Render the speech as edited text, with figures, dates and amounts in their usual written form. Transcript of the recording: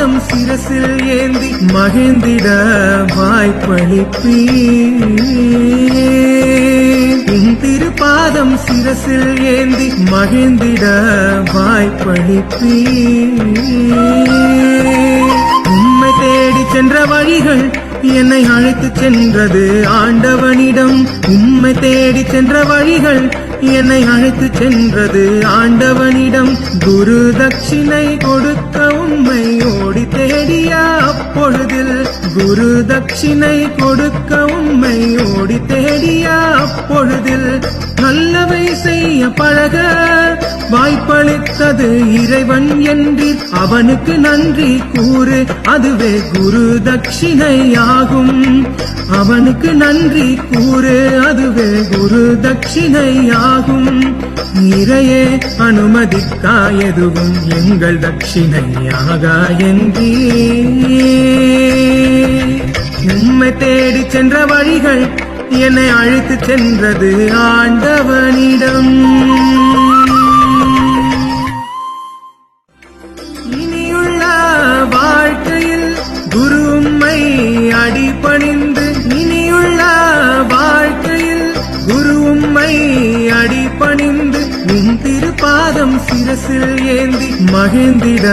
திருப்பாதம் சிரசில் ஏந்தி மகிழ்ந்திட வாய்ப்பளிப்பீர் திருப்பாதம் சிரசில் ஏந்தி மகிழ்ந்திட வாய்ப்பளிப்பீர் உம்மை தேடி சென்ற வழிகள் என்னை அழைத்து சென்றது ஆண்டவனிடம் உம்மை தேடி சென்ற வழிகள் என்னை அழைத்து சென்றது ஆண்டவனிடம் குரு தட்சிணை கொடுக்க உம்மை ஓடி தேடிய அப்பொழுதில் குரு தட்சிணை கொடுக்க உம்மை ஓடி தேடிய அப்பொழுதில் நல்லவை செய்ய பழக வாய்ப்பளித்தது இறைவன் என்றீர் அவனுக்கு நன்றி கூறு அதுவே குரு தட்சிணையாகும் அவனுக்கு நன்றி கூறு அதுவே குரு தட்சிணையாகும் இறையே அனுமதிக்கா எதுவும் எங்கள் தட்சிணையாக என்றீர் உம்மை தேடி சென்ற வழிகள் என்னை அழைத்து சென்றது ஆண்டவனிடம் இனியுள்ள வாழ்க்கையில் குரு உம்மை அடிபணிந்து இனியுள்ள வாழ்க்கையில் குரு உம்மை அடிபணிந்து திருப்பாதம் சிரசில் ஏந்தி மகிழ்ந்திட